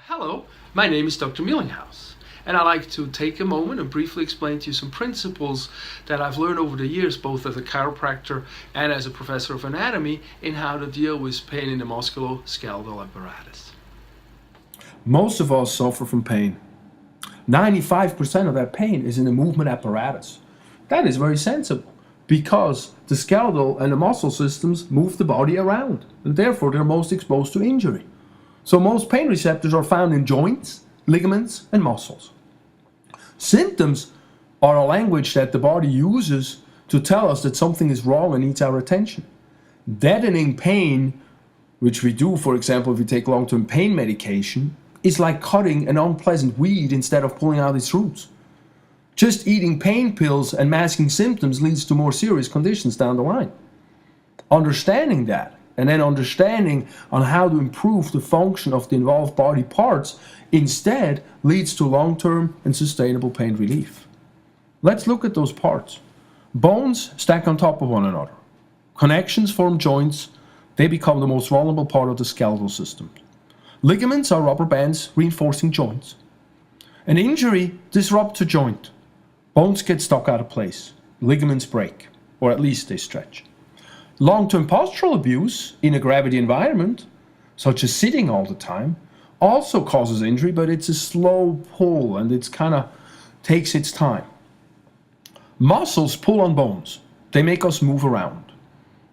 Hello, my name is Dr. Millinghaus, and I'd like to take a moment and briefly explain to you some principles that I've learned over the years, both as a chiropractor and as a professor of anatomy, in how to deal with pain in the musculoskeletal apparatus. Most of us suffer from pain. 95% of that pain is in the movement apparatus. That is very sensible because the skeletal and the muscle systems move the body around, and therefore they're most exposed to injury. So most pain receptors are found in joints, ligaments, and muscles. Symptoms are a language that the body uses to tell us that something is wrong and needs our attention. Deadening pain, which we do, for example, if we take long-term pain medication, is like cutting an unpleasant weed instead of pulling out its roots. Just eating pain pills and masking symptoms leads to more serious conditions down the line. Understanding that, and then understanding on how to improve the function of the involved body parts instead leads to long-term and sustainable pain relief. Let's look at those parts. Bones stack on top of one another. Connections form joints. They become the most vulnerable part of the skeletal system. Ligaments are rubber bands reinforcing joints. An injury disrupts a joint. Bones get stuck out of place. Ligaments break, or at least they stretch. Long-term postural abuse in a gravity environment, such as sitting all the time, also causes injury, but it's a slow pull and it's kind of takes its time. Muscles pull on bones. They make us move around.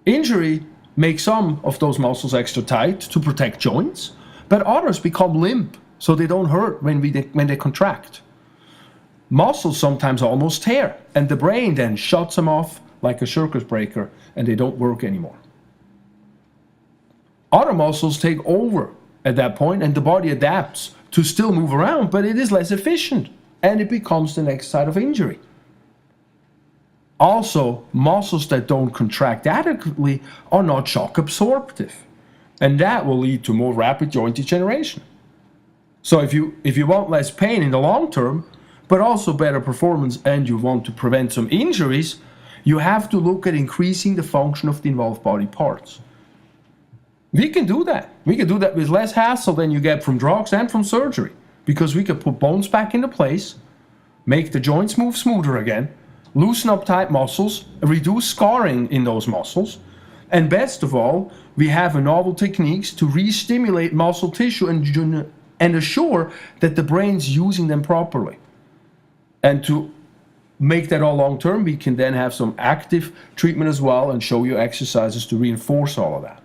Injury makes some of those muscles extra tight to protect joints, but others become limp so they don't hurt when they contract. Muscles sometimes almost tear, and the brain then shuts them off like a circuit breaker, and they don't work anymore. Other muscles take over at that point, and the body adapts to still move around, but it is less efficient, and it becomes the next site of injury. Also, muscles that don't contract adequately are not shock absorptive, and that will lead to more rapid joint degeneration. So if you want less pain in the long term, but also better performance, and you want to prevent some injuries, you have to look at increasing the function of the involved body parts. We can do that. We can do that with less hassle than you get from drugs and from surgery, because we can put bones back into place, make the joints move smoother again, loosen up tight muscles, reduce scarring in those muscles, and best of all, we have novel techniques to re-stimulate muscle tissue and assure that the brain's using them properly. And to make that all long term, we can then have some active treatment as well and show you exercises to reinforce all of that.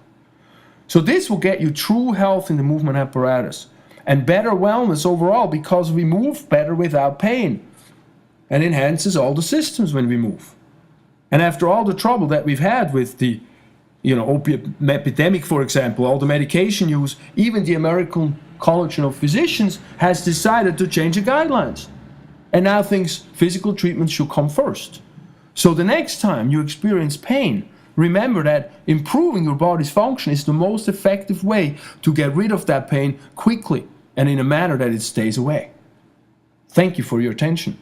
So this will get you true health in the movement apparatus and better wellness overall, because we move better without pain and enhances all the systems when we move. And after all the trouble that we've had with the opiate epidemic, for example, all the medication use, even the American College of Physicians has decided to change the guidelines. And now thinks physical treatment should come first. So the next time you experience pain, remember that improving your body's function is the most effective way to get rid of that pain quickly and in a manner that it stays away. Thank you for your attention.